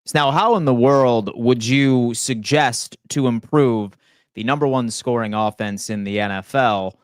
So now, how in the world would you suggest to improve the number one scoring offense in the NFL?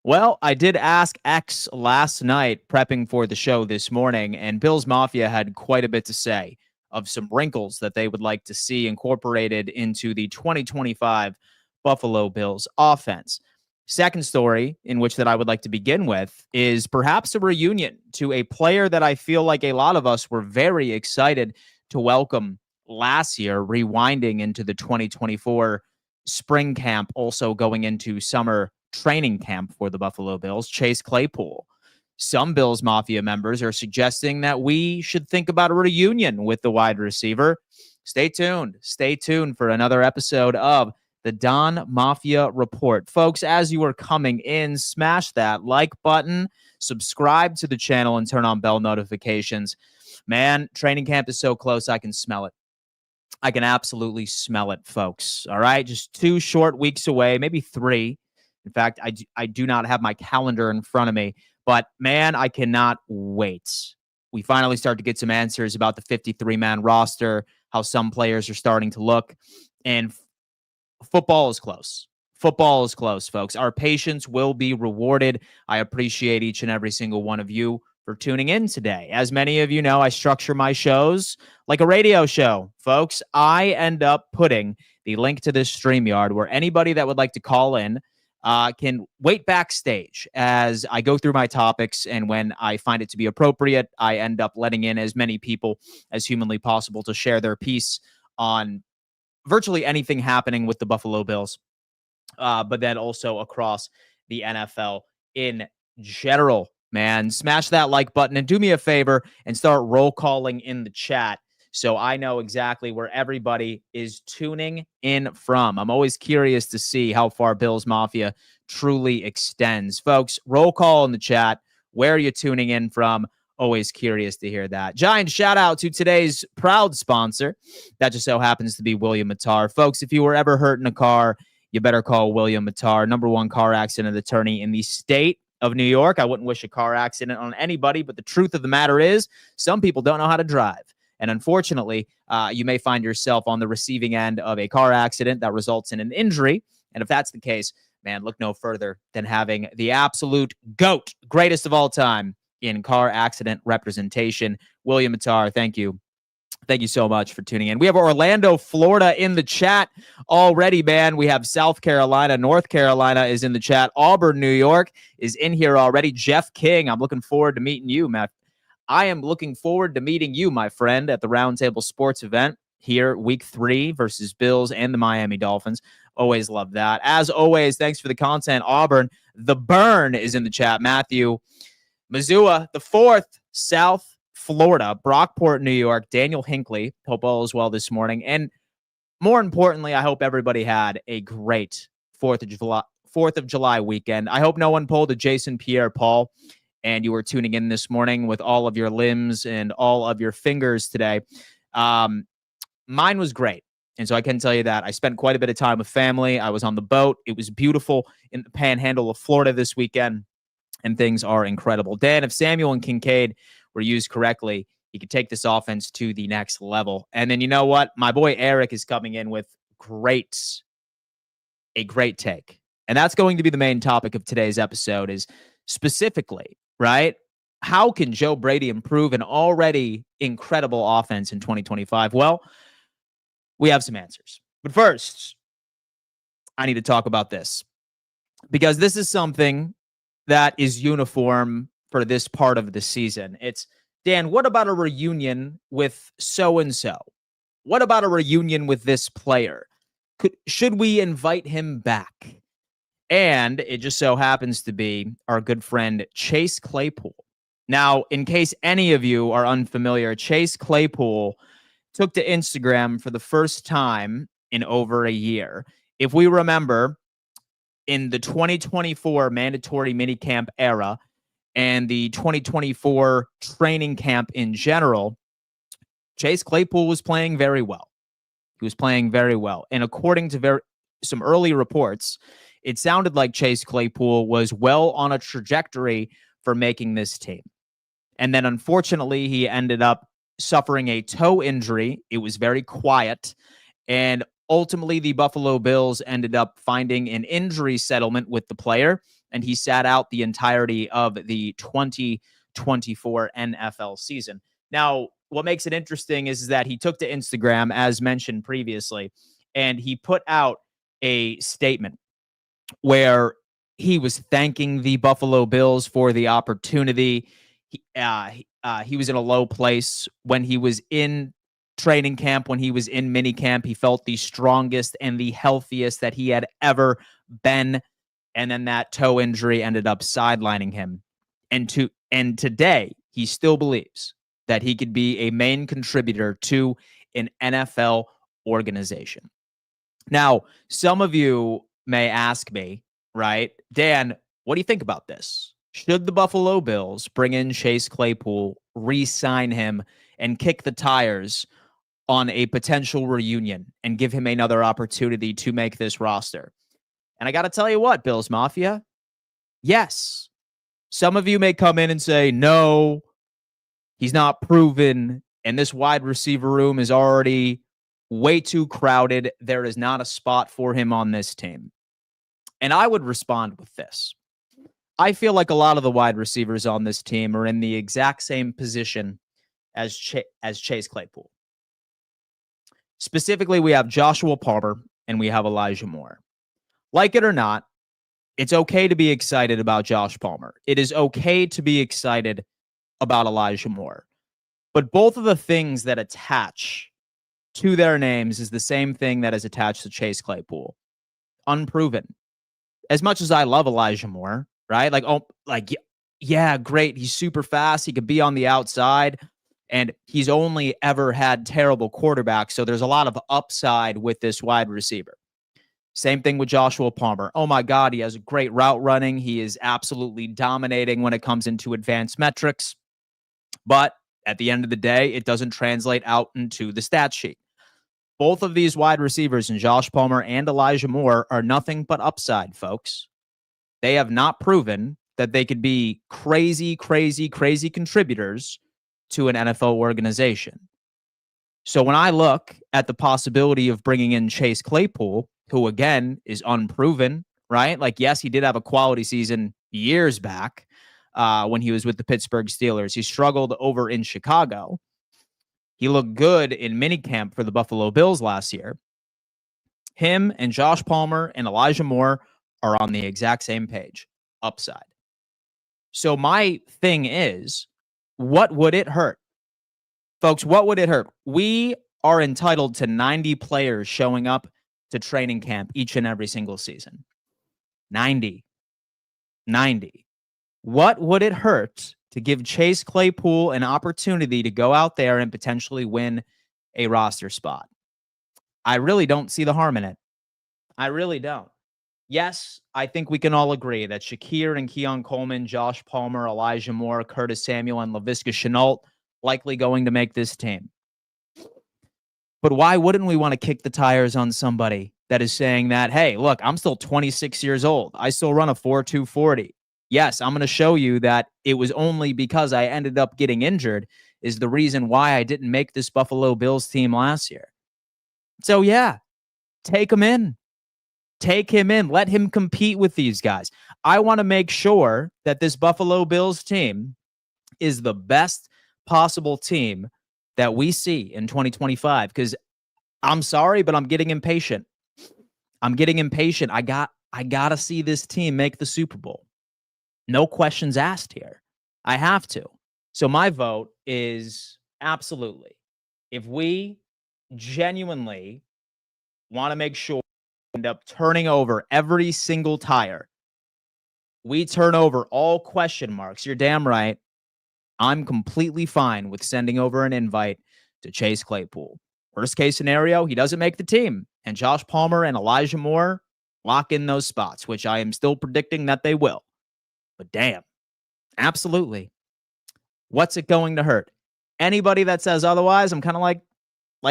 Well, I did ask X last night, prepping for the show this morning, and Bills Mafia had quite a bit to say of some wrinkles that they would like to see incorporated into the 2025 Buffalo Bills offense. Second story in which that I would like to begin with is perhaps a reunion to a player that I feel like a lot of us were very excited to welcome last year, rewinding into the 2024 spring camp, also going into summer training camp for the Buffalo Bills, Chase Claypool. Some Bills Mafia members are suggesting that we should think about a reunion with the wide receiver. Stay tuned. Stay tuned for another episode of the Don Mafia Report. Folks, as you are coming in, smash that like button, subscribe to the channel, and turn on bell notifications. Man, training camp is so close, I can smell it. I can absolutely smell it, folks. All right, just 2 short weeks away, maybe 3. In fact, I do not have my calendar in front of me, but man, I cannot wait. We finally start to get some answers about the 53-man roster, how some players are starting to look, and football is close. Football is close, folks. Our patience will be rewarded. I appreciate each and every single one of you for tuning in today. As many of you know, I structure my shows like a radio show, folks. I end up putting the link to this StreamYard where anybody that would like to call in can wait backstage as I go through my topics. And when I find it to be appropriate, I end up letting in as many people as humanly possible to share their piece on virtually anything happening with the Buffalo Bills, but then also across the NFL in general. Man, smash that like button and do me a favor and start roll calling in the chat so I know exactly where everybody is tuning in from. I'm always curious to see how far Bills Mafia truly extends. Folks, roll call in the chat. Where are you tuning in from? Always curious to hear that. Giant shout out to today's proud sponsor. That just so happens to be William Mattar. Folks, if you were ever hurt in a car, you better call William Mattar, #1 car accident attorney in the state of New York. I wouldn't wish a car accident on anybody, but the truth of the matter is some people don't know how to drive. And unfortunately, you may find yourself on the receiving end of a car accident that results in an injury. And if that's the case, man, look no further than having the absolute GOAT, greatest of all time in car accident representation. William Mattar, thank you. Thank you so much for tuning in. We have Orlando, Florida in the chat already, man. We have South Carolina. North Carolina is in the chat. Auburn, New York is in here already. Jeff King, I'm looking forward to meeting you, Matt. I am looking forward to meeting you, my friend, at the Roundtable Sports event here, week 3 versus Bills and the Miami Dolphins. Always love that. As always, thanks for the content, Auburn. The Burn is in the chat. Matthew, Missoula, the 4th, South Florida, Brockport, New York, Daniel Hinckley. Hope all is well this morning. And more importantly, I hope everybody had a great 4th of July weekend. I hope no one pulled a Jason Pierre-Paul and you were tuning in this morning with all of your limbs and all of your fingers today. Mine was great. And so I can tell you that I spent quite a bit of time with family. I was on the boat. It was beautiful in the panhandle of Florida this weekend, and things are incredible. Dan, if Samuel and Kincaid were used correctly, he could take this offense to the next level. And then you know what? My boy Eric is coming in with a great take. And that's going to be the main topic of today's episode is specifically, right? How can Joe Brady improve an already incredible offense in 2025? Well, we have some answers. But first, I need to talk about this because this is something that is uniform for this part of the season. It's, Dan, what about a reunion with so-and-so? What about a reunion with this player? Should we invite him back? And it just so happens to be our good friend Chase Claypool. Now, in case any of you are unfamiliar, Chase Claypool took to Instagram for the first time in over a year. If we remember, in the 2024 mandatory minicamp era and the 2024 training camp in general, Chase Claypool was playing very well. He was playing very well. And according to some early reports, it sounded like Chase Claypool was well on a trajectory for making this team. And then unfortunately, he ended up suffering a toe injury. It was very quiet. And ultimately, the Buffalo Bills ended up finding an injury settlement with the player, and he sat out the entirety of the 2024 NFL season. Now, what makes it interesting is that he took to Instagram, as mentioned previously, and he put out a statement where he was thanking the Buffalo Bills for the opportunity. He was in a low place when he was in training camp, when he was in mini camp. He felt the strongest and the healthiest that he had ever been. And then that toe injury ended up sidelining him. And today, he still believes that he could be a main contributor to an NFL organization. Now, some of you may ask me, right, Dan, what do you think about this? Should the Buffalo Bills bring in Chase Claypool, re-sign him, and kick the tires on a potential reunion and give him another opportunity to make this roster? And I got to tell you what, Bills Mafia, yes. Some of you may come in and say, no, he's not proven, and this wide receiver room is already way too crowded. There is not a spot for him on this team. And I would respond with this. I feel like a lot of the wide receivers on this team are in the exact same position as Chase Claypool. Specifically, we have Joshua Palmer and we have Elijah Moore. Like it or not, it's okay to be excited about Josh Palmer. It is okay to be excited about Elijah Moore. But both of the things that attach to their names is the same thing that is attached to Chase Claypool. Unproven. As much as I love Elijah Moore, right? Yeah, great. He's super fast. He could be on the outside. And he's only ever had terrible quarterbacks. So there's a lot of upside with this wide receiver. Same thing with Joshua Palmer. Oh my God, he has a great route running. He is absolutely dominating when it comes into advanced metrics. But at the end of the day, it doesn't translate out into the stat sheet. Both of these wide receivers, in Josh Palmer and Elijah Moore, are nothing but upside, folks. They have not proven that they could be crazy contributors to an NFL organization. So when I look at the possibility of bringing in Chase Claypool, who again is unproven, right? Like, yes, he did have a quality season years back when he was with the Pittsburgh Steelers. He struggled over in Chicago. He looked good in minicamp for the Buffalo Bills last year. Him and Josh Palmer and Elijah Moore are on the exact same page. Upside. So my thing is, what would it hurt? Folks, what would it hurt? We are entitled to 90 players showing up to training camp each and every single season. 90. What would it hurt to give Chase Claypool an opportunity to go out there and potentially win a roster spot? I really don't see the harm in it. I really don't. Yes, I think we can all agree that Shakir and Keon Coleman, Josh Palmer, Elijah Moore, Curtis Samuel, and Laviska Shenault likely going to make this team. But why wouldn't we want to kick the tires on somebody that is saying that, hey, look, I'm still 26 years old. I still run a 4.240. Yes, I'm going to show you that it was only because I ended up getting injured is the reason why I didn't make this Buffalo Bills team last year. So, yeah, take him in. Take him in. Let him compete with these guys. I want to make sure that this Buffalo Bills team is the best possible team that we see in 2025, because I'm sorry, but I'm getting impatient. I got to see this team make the Super Bowl. No questions asked here. I have to. So my vote is absolutely. If we genuinely want to make sure we end up turning over every single tire, we turn over all question marks, you're damn right, I'm completely fine with sending over an invite to Chase Claypool. Worst case scenario, he doesn't make the team, and Josh Palmer and Elijah Moore lock in those spots, which I am still predicting that they will. But damn, absolutely. What's it going to hurt? Anybody that says otherwise, I'm kind of like,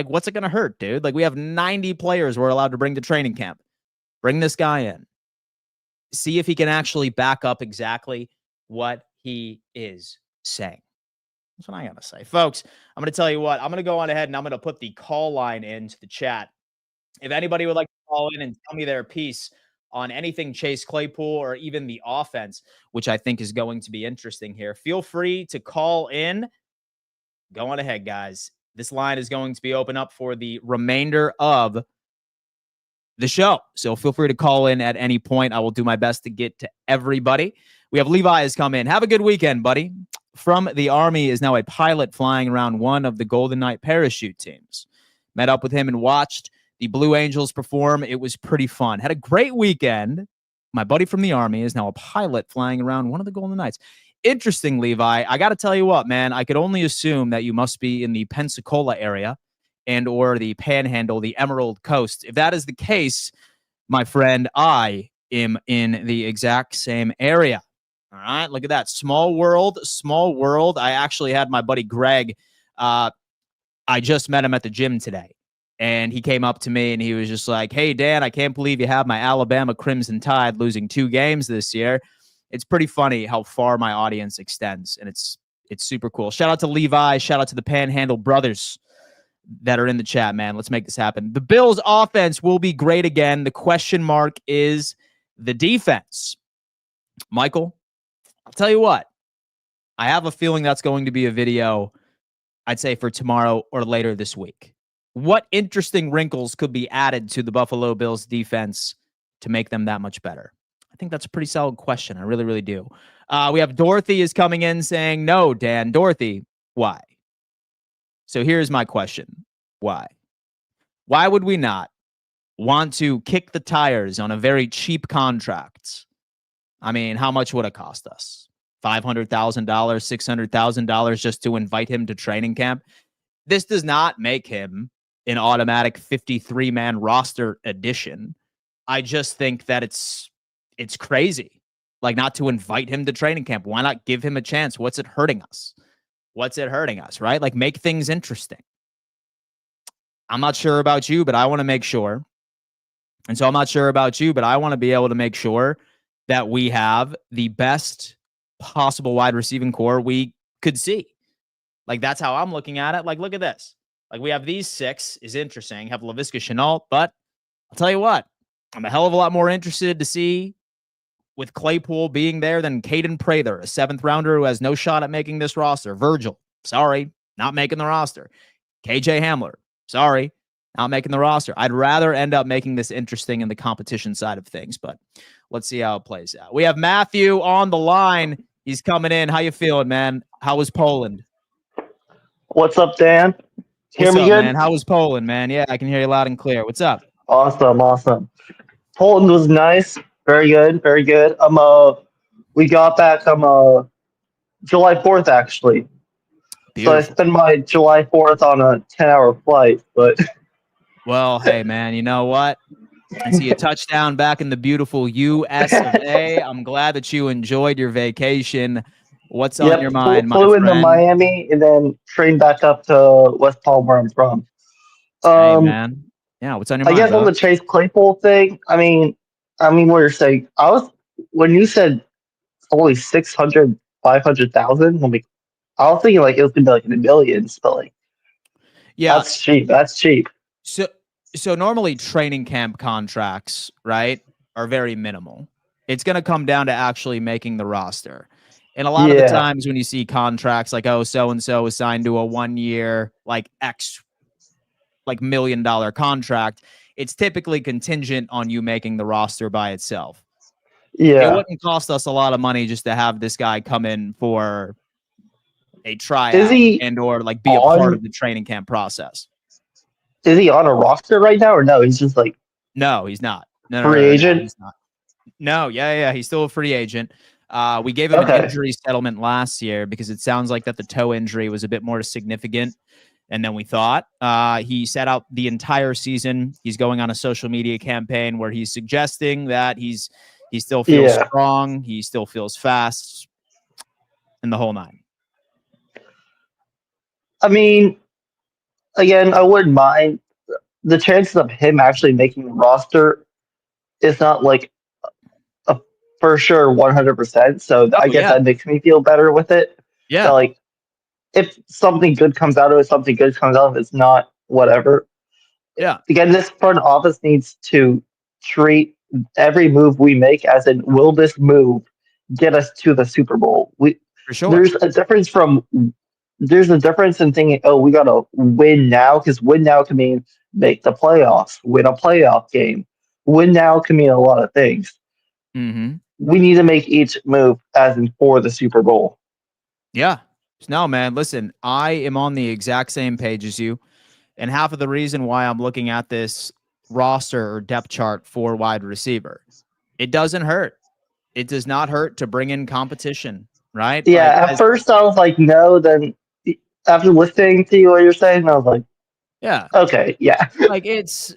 what's it going to hurt, dude? Like, we have 90 players we're allowed to bring to training camp. Bring this guy in. See if he can actually back up exactly what he is saying. That's what I gotta say. Folks, I'm gonna tell you what, I'm gonna go on ahead and I'm gonna put the call line into the chat. If anybody would like to call in and tell me their piece on anything Chase Claypool or even the offense, which I think is going to be interesting here, feel free to call in. Go on ahead, guys. This line is going to be open up for the remainder of the show. So feel free to call in at any point. I will do my best to get to everybody. We have Levi has come in. Have a good weekend, buddy. From the Army is now a pilot flying around one of the Golden Knight parachute teams. Met up with him and watched the Blue Angels perform. It was pretty fun. Had a great weekend. My buddy from the Army is now a pilot flying around one of the Golden Knights. Interesting, Levi. I got to tell you what, man. I could only assume that you must be in the Pensacola area and or the Panhandle, the Emerald Coast. If that is the case, my friend, I am in the exact same area. All right, look at that. Small world, small world. I actually had my buddy Greg. I just met him at the gym today. And he came up to me and he was just like, hey, Dan, I can't believe you have my Alabama Crimson Tide losing 2 games this year. It's pretty funny how far my audience extends. And it's super cool. Shout out to Levi. Shout out to the Panhandle brothers that are in the chat, man. Let's make this happen. The Bills offense will be great again. The question mark is the defense. Michael, I'll tell you what. I have a feeling that's going to be a video, I'd say, for tomorrow or later this week. What interesting wrinkles could be added to the Buffalo Bills defense to make them that much better? I think that's a pretty solid question. I really, really do. We have Dorothy is coming in saying, no, Dan. Dorothy, why? So here's my question. Why? Why would we not want to kick the tires on a very cheap contract? I mean, how much would it cost us? $500,000, $600,000 just to invite him to training camp? This does not make him an automatic 53-man roster addition. I just think that it's crazy. Like, not to invite him to training camp. Why not give him a chance? What's it hurting us? What's it hurting us, right? Like, make things interesting. I'm not sure about you, but I want to make sure. And so I'm not sure about you, but I want to be able to make sure that we have the best possible wide receiving core we could see. Like, that's how I'm looking at it. Like, look at this. Like, we have these 6 is interesting. Have Laviska Shenault, but I'll tell you what, I'm a hell of a lot more interested to see with Claypool being there than Caden Prather, a 7th rounder who has no shot at making this roster. Virgil, sorry, not making the roster. KJ Hamler, sorry, not making the roster. I'd rather end up making this interesting in the competition side of things, but let's see how it plays out. We have Matthew on the line. He's coming in. How you feeling, man? How was Poland? What's up, Dan? Hear What's me up, good? man? How was Poland, man? Yeah, I can hear you loud and clear. What's up? Awesome. Poland was nice. Very good, very good. We got back July 4th actually. So I Beautiful. spent my July 4th on a 10-hour flight, but Well, hey, man, you know what? I see a touchdown back in the beautiful US of A. I'm glad that you enjoyed your vacation. What's on your yep, mind, my flew into friend? Miami and then trained back up to West Palm where I'm from. Hey, Um, man. Yeah, what's on your I mind, guess on bro? the Chase Claypool thing, what you're saying, when you said only 600, 500,000, I was thinking like it was gonna be like in the millions, but like Yeah. that's cheap. That's cheap. So normally training camp contracts, right, are very minimal. It's going to come down to actually making the roster. And a lot of the Yeah, times when you see contracts like, oh, so and so is signed to a 1-year like X like $1 million contract, it's typically contingent on you making the roster by itself. It yeah. wouldn't cost us a lot of money just to have this guy come in for a Is tryout he and or like be a part of on? the training camp process. Is he on a roster right now, or no? He's just like No, he's not. free No, agent. he's not. No, yeah, he's still a free agent. We gave him an Okay. injury settlement last year because it sounds like that the toe injury was a bit more significant and then we thought. He sat out the entire season. He's going on a social media campaign where he's suggesting that he still feels Yeah. strong, he still feels fast, and the whole 9. I mean, again, I wouldn't mind the chances of him actually making the roster is not like a for sure 100%. So I Oh guess yeah, that makes me feel better with it. That yeah, like if something good comes out of it, something good comes out of it. It's not whatever. Yeah, Again, this front office needs to treat every move we make as in, will this move get us to the Super Bowl? We for sure. there's a difference from there's a difference in thinking, oh, we gotta win now, because win now can mean make the playoffs, win a playoff game. Win now can mean a lot of things. Mm-hmm. We need to make each move as in for the Super Bowl. Yeah. No, man, listen, I am on the exact same page as you. And half of the reason why I'm looking at this roster or depth chart for wide receiver, it doesn't hurt. It does not hurt to bring in competition, right? Like, Yeah, at as first I was like, no, then after listening to you what you're saying, I was like, yeah, okay, yeah. like it's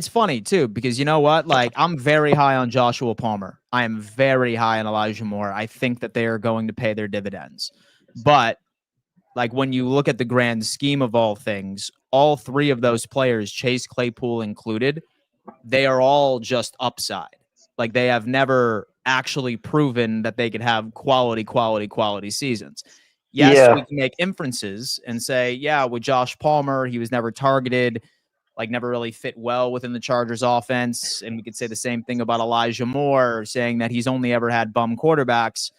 funny too because you know what? Like, I'm very high on Joshua Palmer. I am very high on Elijah Moore. I think that they are going to pay their dividends. But like when you look at the grand scheme of all things, all three of those players, Chase Claypool included, they are all just upside. Like they have never actually proven that they could have quality seasons. Yes, we Yeah. can make inferences and say, yeah, with Josh Palmer, he was never targeted, like never really fit well within the Chargers offense. And we could say the same thing about Elijah Moore, saying that he's only ever had bum quarterbacks.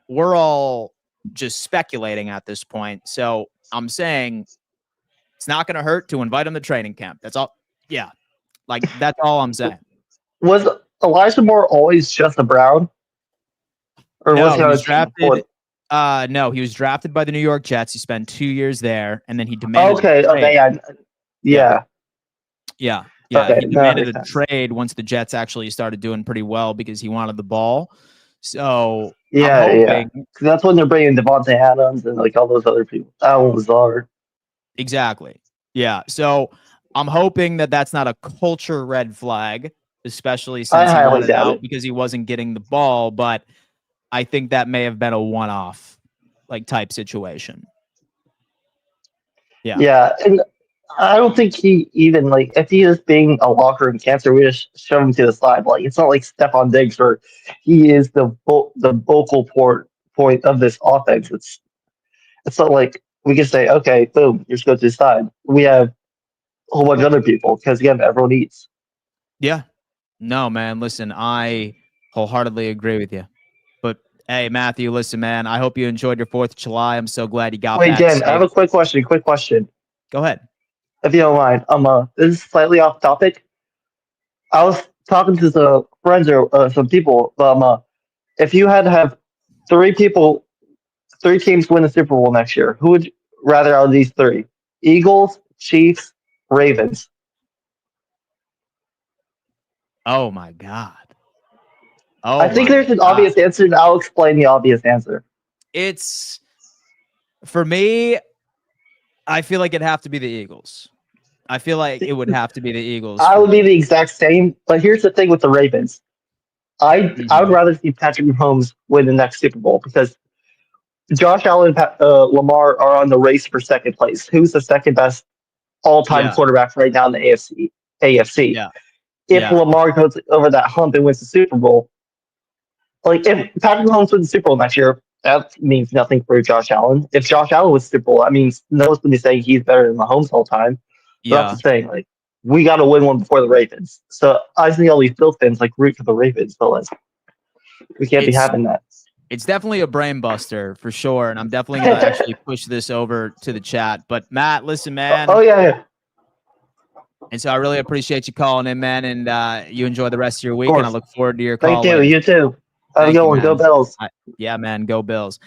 We're all just speculating at this point. So I'm saying it's not going to hurt to invite him to training camp. That's all. Yeah. Like that's all I'm saying. Was Elijah Moore always just a Brown, or was No, he he on a was team before? drafted. No, he was drafted by the New York Jets. He spent 2 years there, and then he demanded a Okay, okay, trade. yeah, Yeah, yeah. yeah. Okay, He no, that demanded makes a sense. trade once the Jets actually started doing pretty well because he wanted the ball. So I'm Yeah, yeah. hoping 'Cause that's when they're bringing Devontae Adams and like all those other people. Alan Lazard. exactly. Yeah. So I'm hoping that that's not a culture red flag, especially I since he highly wanted doubt out it. because he wasn't getting the ball. But I think that may have been a one-off like type situation. Yeah. Yeah, and I don't think he even like if he is being a locker room cancer, we just shove him to the side. Like it's not like Stefon Diggs where he is the vocal point of this offense. It's not like we can say, okay, boom, you're just go to the side. We have a whole bunch of other people because again, everyone eats. Yeah. No, man. Listen, I wholeheartedly agree with you. But hey, Matthew, listen, man, I hope you enjoyed your 4th of July. I'm so glad you got Wait, back Dan, I have safe. a quick question. Quick question, Go ahead. if you don't mind. This is slightly off topic. I was talking to some friends or some people. If you had to have three people, three teams win the Super Bowl next year, who would you rather out of these three? Eagles, Chiefs, Ravens. Oh my God. I Oh think my there's an God. obvious answer, and I'll explain the obvious answer. It's for me, I feel like it'd have to be the Eagles. I feel like it would have to be the Eagles I for would be me. the exact same, but here's the thing with the Ravens. I would Mm-hmm. rather see Patrick Mahomes win the next Super Bowl because Josh Allen and Lamar are on the race for second place. Who's the second best all-time Yeah. quarterback right now in the AFC? Yeah. If Yeah. Lamar goes over that hump and wins the Super Bowl, like if Patrick Mahomes wins the Super Bowl next year, that means nothing for Josh Allen. If Josh Allen wins the Super Bowl, that means no one's going to be saying he's better than Mahomes all the time. So that's Yeah. the thing. Like we got to win one before the Ravens. So I see all these Bills fans like root for the Ravens, but like we can't be It's having that. it's definitely a brain buster for sure. And I'm definitely gonna actually push this over to the chat. But Matt, listen, Oh man. yeah, yeah, of And so I really appreciate you calling in, man. And you enjoy the rest of your week. And I course. look forward to your Thank call you. later. You too. Have a Thank good you, one. Go man. Bills. Yeah, man. Go Bills.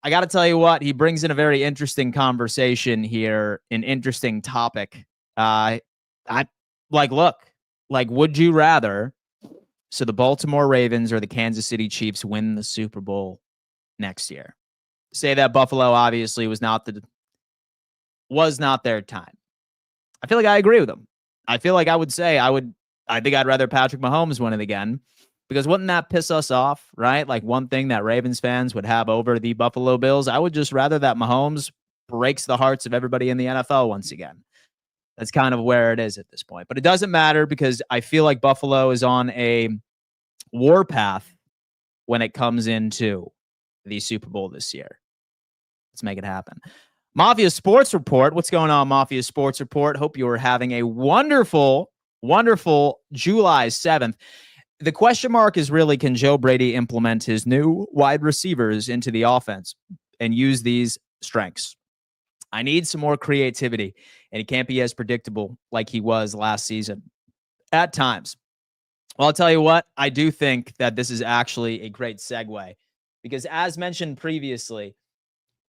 I got to tell you what, he brings in a very interesting conversation here, an interesting topic. I look, like, would you rather? So the Baltimore Ravens or the Kansas City Chiefs win the Super Bowl next year? Say that Buffalo obviously was not their time. I feel like I agree with him. I feel like I would say I think I'd rather Patrick Mahomes win it again because wouldn't that piss us off, right? Like one thing that Ravens fans would have over the Buffalo Bills, I would just rather that Mahomes breaks the hearts of everybody in the NFL once again. That's kind of where it is at this point. But it doesn't matter because I feel like Buffalo is on a warpath when it comes into the Super Bowl this year. Let's make it happen. Mafia Sports Report. What's going on, Mafia Sports Report? Hope you are having a wonderful, wonderful July 7th. The question mark is really, can Joe Brady implement his new wide receivers into the offense and use these strengths? I need some more creativity, and he can't be as predictable like he was last season at times. Well, I'll tell you what, I do think that this is actually a great segue because, as mentioned previously,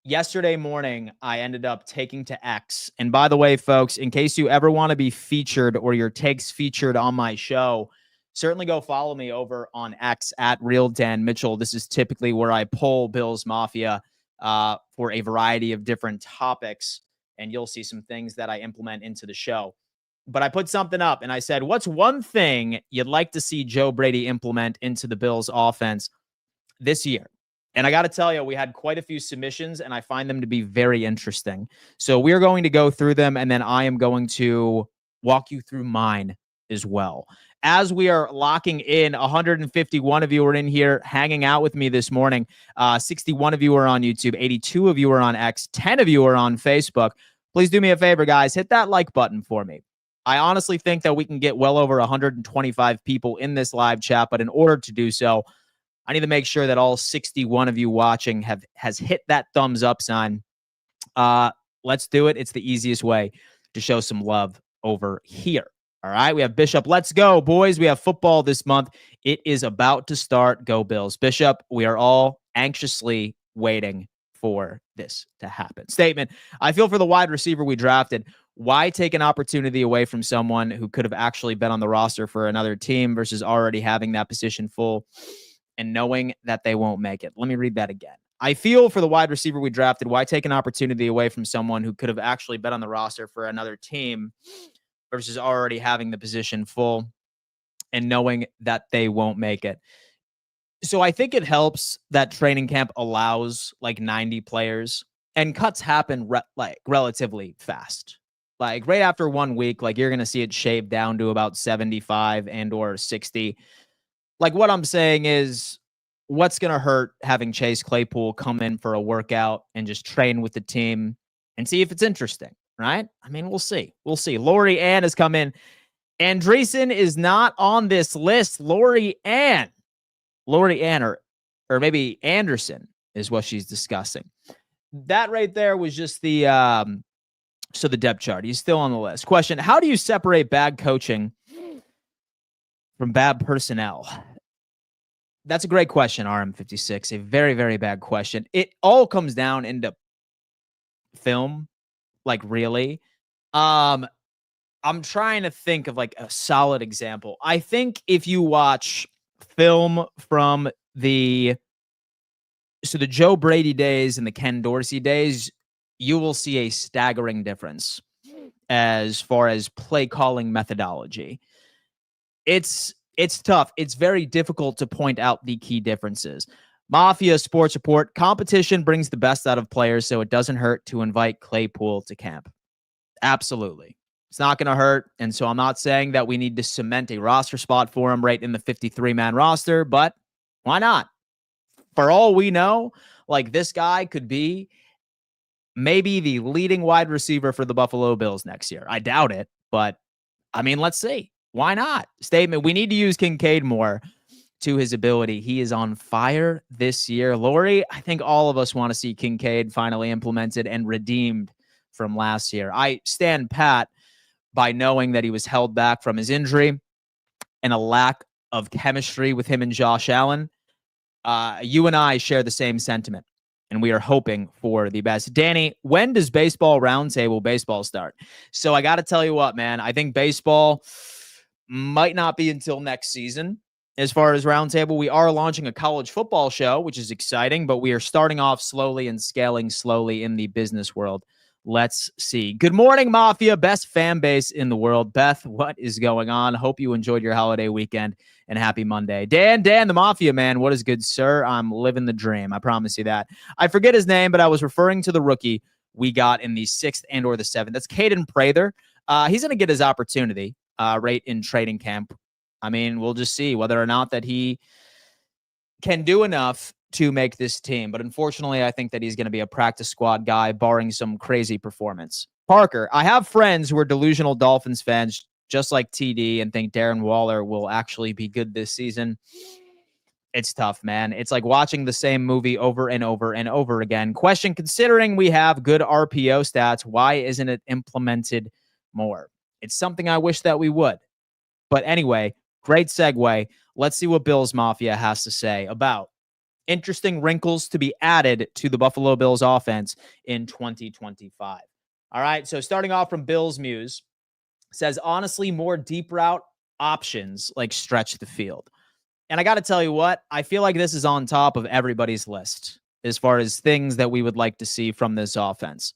yesterday morning, I ended up taking to X. And by the way, folks, in case you ever want to be featured or your takes featured on my show, certainly go follow me over on X at Real Dan Mitchell. This is typically where I pull Bills Mafia for a variety of different topics, and you'll see some things that I implement into the show. But I put something up and I said, what's one thing you'd like to see Joe Brady implement into the Bills offense this year? And I got to tell you, we had quite a few submissions, and I find them to be very interesting. So we're going to go through them, and then I am going to walk you through mine as well. As we are locking in, 151 of you are in here hanging out with me this morning. 61 of you are on YouTube. 82 of you are on X. 10 of you are on Facebook. Please do me a favor, guys. Hit that like button for me. I honestly think that we can get well over 125 people in this live chat, but in order to do so, I need to make sure that all 61 of you watching has hit that thumbs up sign. Let's do it. It's the easiest way to show some love over here. All right. We have Bishop. Let's go, boys. We have football this month. It is about to start. Go Bills. Bishop, we are all anxiously waiting for this to happen. Statement. I feel for the wide receiver we drafted. Why take an opportunity away from someone who could have actually been on the roster for another team versus already having that position full and knowing that they won't make it? Let me read that again. I feel for the wide receiver we drafted. Why take an opportunity away from someone who could have actually been on the roster for another team versus already having the position full and knowing that they won't make it? So I think it helps that training camp allows like 90 players, and cuts happen relatively fast. Like right after 1 week, like you're going to see it shaved down to about 75 and or 60. Like what I'm saying is, what's going to hurt having Chase Claypool come in for a workout and just train with the team and see if it's interesting, right? I mean, we'll see. We'll see. Lori Ann has come in. Andreessen is not on this list. Lori Ann, or maybe Anderson is what she's discussing. That right there was just the the depth chart. He's still on the list. Question: how do you separate bad coaching from bad personnel? That's a great question, RM56. A very, very bad question. It all comes down into film, like really. I'm trying to think of like a solid example. I think if you watch film from the Joe Brady days and the Ken Dorsey days, you will see a staggering difference as far as play calling methodology. It's tough. It's very difficult to point out the key differences. Mafia Sports Report: competition brings the best out of players, so it doesn't hurt to invite Claypool to camp. Absolutely. It's not going to hurt. And so I'm not saying that we need to cement a roster spot for him right in the 53-man roster, but why not? For all we know, like this guy could be maybe the leading wide receiver for the Buffalo Bills next year. I doubt it, but I mean, let's see. Why not? Statement: we need to use Kincaid more to his ability. He is on fire this year. Lori, I think all of us want to see Kincaid finally implemented and redeemed from last year. I stand pat by knowing that he was held back from his injury and a lack of chemistry with him and Josh Allen. You and I share the same sentiment, and we are hoping for the best. Danny, when does baseball roundtable baseball start? So I got to tell you what, man, I think baseball might not be until next season. As far as roundtable, we are launching a college football show, which is exciting, but we are starting off slowly and scaling slowly in the business world. Let's see. Good morning, Mafia, best fan base in the world. Beth, what is going on? Hope you enjoyed your holiday weekend, and happy Monday. Dan, the Mafia man, what is good, sir? I'm living the dream. I promise you that. I forget his name, but I was referring to the rookie we got in the 6th and or the 7th. That's Caden Prather. He's going to get his opportunity right in training camp. I mean, we'll just see whether or not that he can do enough to make this team, but unfortunately, I think that he's going to be a practice squad guy, barring some crazy performance. Parker, I have friends who are delusional Dolphins fans, just like TD, and think Darren Waller will actually be good this season. It's tough, man. It's like watching the same movie over and over and over again. Question, considering we have good RPO stats, why isn't it implemented more? It's something I wish that we would. But anyway, great segue. Let's see what Bills Mafia has to say about interesting wrinkles to be added to the Buffalo Bills offense in 2025. All right, so starting off from Bills Muse, says, honestly, more deep route options like stretch the field. And I got to tell you what, I feel like this is on top of everybody's list as far as things that we would like to see from this offense.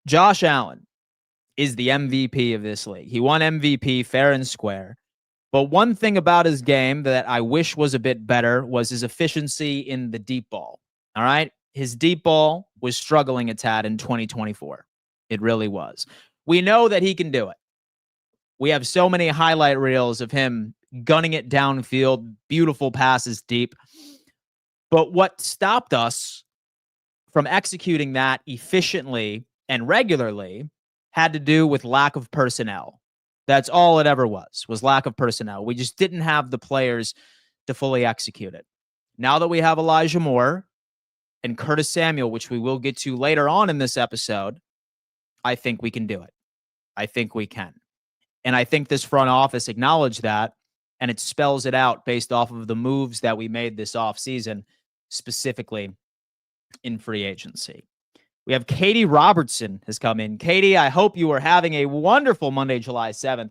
Josh Allen is the MVP of this league. He won MVP fair and square. But one thing about his game that I wish was a bit better was his efficiency in the deep ball. All right? His deep ball was struggling a tad in 2024. It really was. We know that he can do it. We have so many highlight reels of him gunning it downfield, beautiful passes deep. But what stopped us from executing that efficiently and regularly had to do with lack of personnel. That's all it ever was lack of personnel. We just didn't have the players to fully execute it. Now that we have Elijah Moore and Curtis Samuel, which we will get to later on in this episode, I think we can do it. I think we can. And I think this front office acknowledged that, and it spells it out based off of the moves that we made this offseason, specifically in free agency. We have Katie Robertson has come in. Katie, I hope you are having a wonderful Monday, July 7th.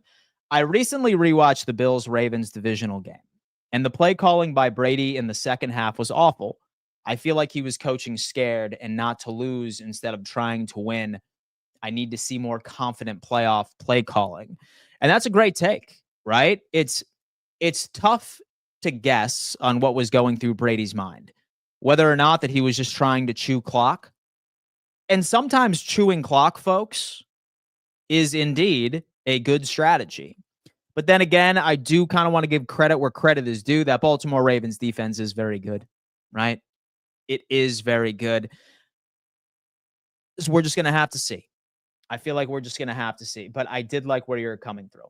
I recently rewatched the Bills-Ravens divisional game, and the play calling by Brady in the second half was awful. I feel like he was coaching scared and not to lose instead of trying to win. I need to see more confident playoff play calling. And that's a great take, right? It's tough to guess on what was going through Brady's mind, whether or not that he was just trying to chew clock. And sometimes chewing clock, folks, is indeed a good strategy. But then again, I do kind of want to give credit where credit is due. That Baltimore Ravens defense is very good, right? It is very good. So we're just going to have to see. I feel like we're just going to have to see. But I did like where you're coming through.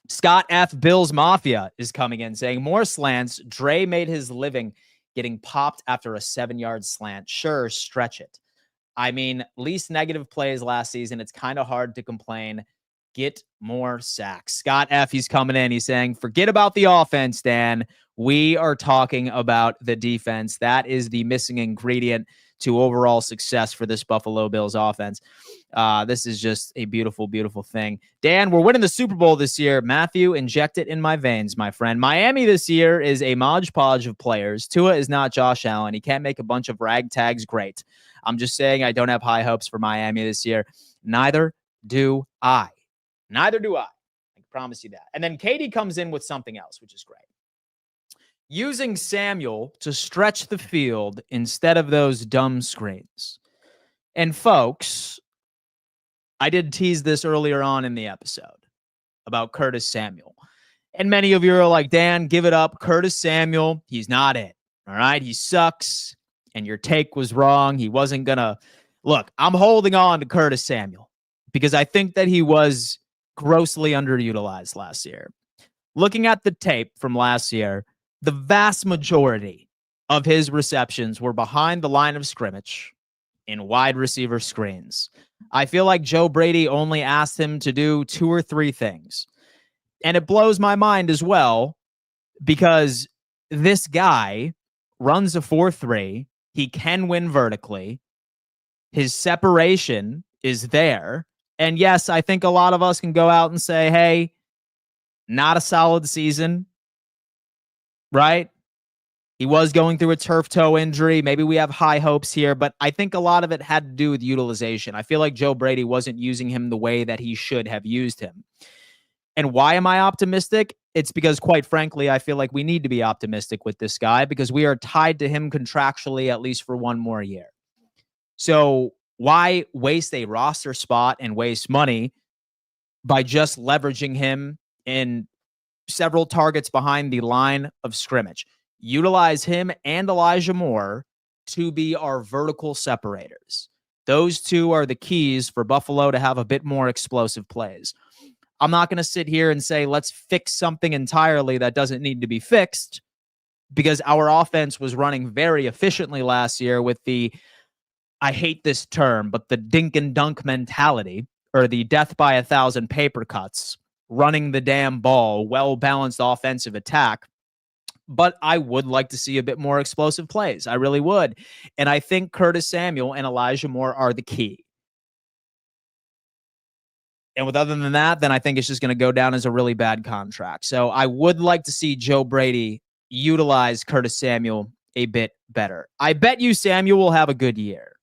Scott F. Bills Mafia is coming in saying, more slants. Dre made his living getting popped after a 7-yard slant. Sure, stretch it. I mean, least negative plays last season. It's kind of hard to complain. Get more sacks. Scott F., he's coming in. He's saying, forget about the offense, Dan. We are talking about the defense. That is the missing ingredient to overall success for this Buffalo Bills offense. This is just a beautiful, beautiful thing. Dan, we're winning the Super Bowl this year. Matthew, inject it in my veins, my friend. Miami this year is a Mod Podge of players. Tua is not Josh Allen. He can't make a bunch of ragtags great. I'm just saying I don't have high hopes for Miami this year. Neither do I. Neither do I. I promise you that. And then Katie comes in with something else, which is great. Using Samuel to stretch the field instead of those dumb screens. And folks, I did tease this earlier on in the episode about Curtis Samuel. And many of you are like, Dan, give it up. Curtis Samuel, he's not it. All right, he sucks. And your take was wrong. He wasn't going to. Look, I'm holding on to Curtis Samuel because I think that he was grossly underutilized last year. Looking at the tape from last year, the vast majority of his receptions were behind the line of scrimmage in wide receiver screens. I feel like Joe Brady only asked him to do 2 or 3 things. And it blows my mind as well because this guy runs a 4.3. He can win vertically. His separation is there. And yes, I think a lot of us can go out and say, hey, not a solid season, right? He was going through a turf toe injury. Maybe we have high hopes here, but I think a lot of it had to do with utilization. I feel like Joe Brady wasn't using him the way that he should have used him. And why am I optimistic? It's because, quite frankly, I feel like we need to be optimistic with this guy because we are tied to him contractually at least for 1 more year. So why waste a roster spot and waste money by just leveraging him in several targets behind the line of scrimmage? Utilize him and Elijah Moore to be our vertical separators. Those two are the keys for Buffalo to have a bit more explosive plays. I'm not going to sit here and say, let's fix something entirely that doesn't need to be fixed, because our offense was running very efficiently last year with the, I hate this term, but the dink and dunk mentality, or the death by 1,000 paper cuts, running the damn ball, well-balanced offensive attack. But I would like to see a bit more explosive plays. I really would. And I think Curtis Samuel and Elijah Moore are the key. And with other than that, then I think it's just going to go down as a really bad contract. So I would like to see Joe Brady utilize Curtis Samuel a bit better. I bet you Samuel will have a good year.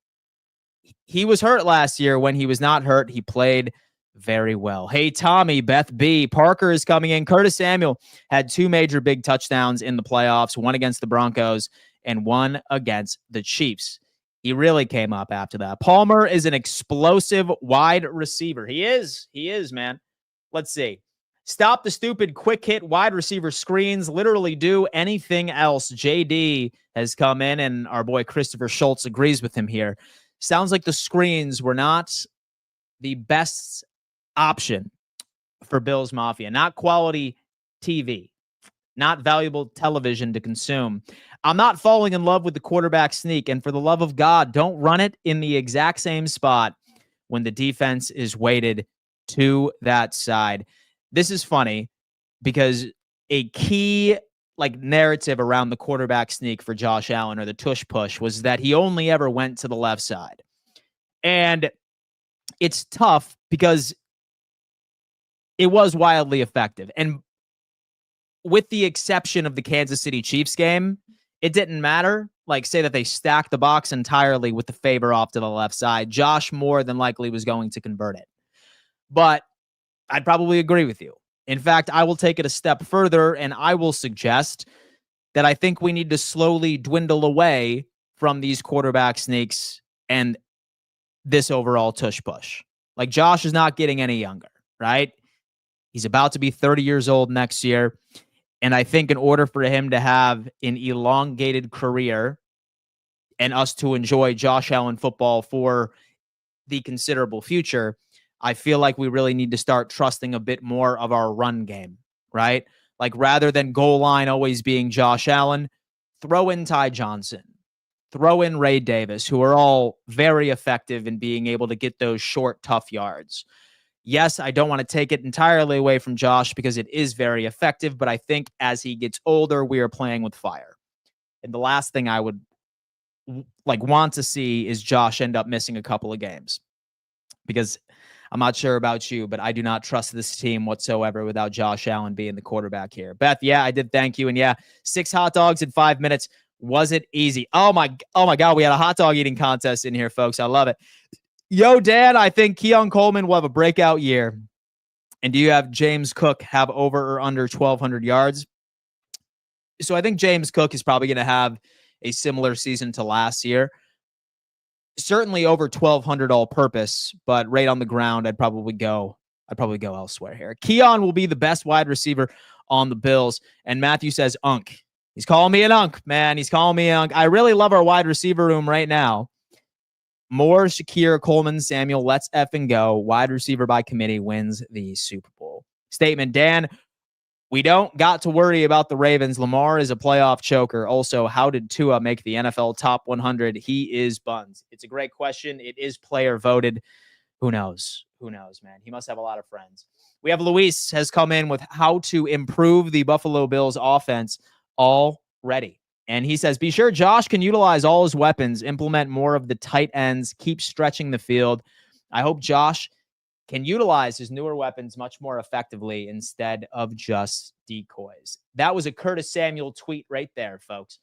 He was hurt last year. When he was not hurt, he played very well. Hey, Tommy, Beth B. Parker is coming in. Curtis Samuel had 2 major big touchdowns in the playoffs, one against the Broncos and one against the Chiefs. He really came up after that. Palmer is an explosive wide receiver. He is, man. Let's see. Stop the stupid quick hit wide receiver screens. Literally do anything else. JD has come in, and our boy Christopher Schultz agrees with him here. Sounds like the screens were not the best option for Bills Mafia. Not quality TV. Not valuable television to consume. I'm not falling in love with the quarterback sneak, and for the love of God, don't run it in the exact same spot when the defense is weighted to that side. This is funny because a key narrative around the quarterback sneak for Josh Allen, or the tush push, was that he only ever went to the left side. And it's tough because it was wildly effective. And with the exception of the Kansas City Chiefs game, it didn't matter. Say that they stacked the box entirely with the favor off to the left side. Josh more than likely was going to convert it. But I'd probably agree with you. In fact, I will take it a step further, and I will suggest that I think we need to slowly dwindle away from these quarterback sneaks and this overall tush push. Josh is not getting any younger, right? He's about to be 30 years old next year. And I think in order for him to have an elongated career and us to enjoy Josh Allen football for the considerable future, I feel like we really need to start trusting a bit more of our run game, right? Rather than goal line always being Josh Allen, throw in Ty Johnson, throw in Ray Davis, who are all very effective in being able to get those short, tough yards. Yes, I don't want to take it entirely away from Josh because it is very effective, but I think as he gets older, we are playing with fire. And the last thing I would want to see is Josh end up missing a couple of games, because I'm not sure about you, but I do not trust this team whatsoever without Josh Allen being the quarterback here. Beth, yeah, I did thank you. And yeah, 6 hot dogs in 5 minutes. Was it easy? Oh my God, we had a hot dog eating contest in here, folks. I love it. Yo, Dan, I think Keon Coleman will have a breakout year. And do you have James Cook have over or under 1,200 yards? So I think James Cook is probably going to have a similar season to last year. Certainly over 1,200 all-purpose, but right on the ground, I'd probably go elsewhere here. Keon will be the best wide receiver on the Bills. And Matthew says, Unk. He's calling me an Unk, man. He's calling me an Unk. I really love our wide receiver room right now. Moore, Shakir, Coleman, Samuel, let's effing go. Wide receiver by committee wins the Super Bowl. Statement, Dan, we don't got to worry about the Ravens. Lamar is a playoff choker. Also, how did Tua make the NFL top 100? He is buns. It's a great question. It is player voted. Who knows? Who knows, man? He must have a lot of friends. We have Luis has come in with how to improve the Buffalo Bills offense already. And he says, be sure Josh can utilize all his weapons, implement more of the tight ends, keep stretching the field. I hope Josh can utilize his newer weapons much more effectively instead of just decoys. That was a Curtis Samuel tweet right there, folks.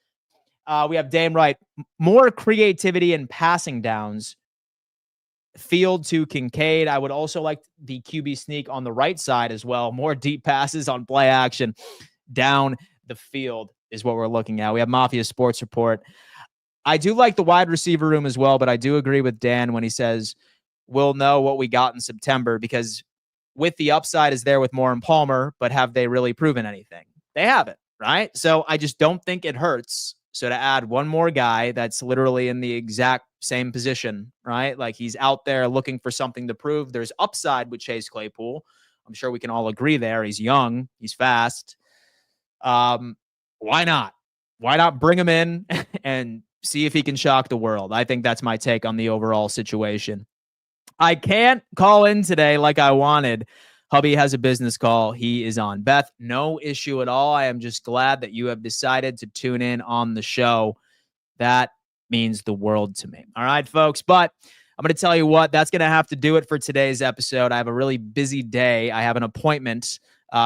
We have Dame Wright. More creativity and passing downs. Field to Kincaid. I would also like the QB sneak on the right side as well. More deep passes on play action down the field is what we're looking at. We have Mafia Sports Report. I do like the wide receiver room as well, but I do agree with Dan when he says we'll know what we got in September, because with the upside is there with Moore and Palmer, but have they really proven anything? They haven't. right? So I just don't think it hurts. So to add one more guy that's literally in the exact same position, right? Like he's out there looking for something to prove. There's upside with Chase Claypool. I'm sure we can all agree there. He's young, he's fast. Why not? Why not bring him in and see if he can shock the world? I think that's my take on the overall situation. I can't call in today like I wanted. Hubby has a business call. He is on. Beth, no issue at all. I am just glad that you have decided to tune in on the show. That means the world to me. All right, folks. But I'm going to tell you what, that's going to have to do it for today's episode. I have a really busy day. I have an appointment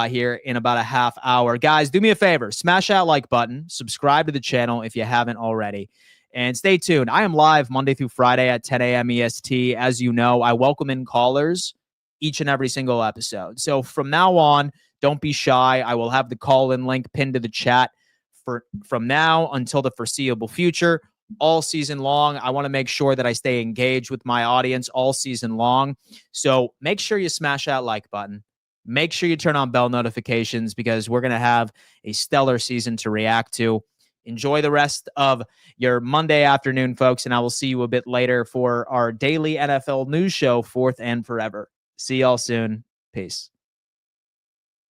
here in about a half hour. Guys, do me a favor. Smash that like button. Subscribe to the channel if you haven't already. And stay tuned. I am live Monday through Friday at 10 a.m. EST. As you know, I welcome in callers each and every single episode. So from now on, don't be shy. I will have the call-in link pinned to the chat from now until the foreseeable future, all season long. I want to make sure that I stay engaged with my audience all season long. So make sure you smash that like button. Make sure you turn on bell notifications because we're going to have a stellar season to react to. Enjoy the rest of your Monday afternoon, folks, and I will see you a bit later for our daily NFL news show, Fourth and Forever. See y'all soon. Peace.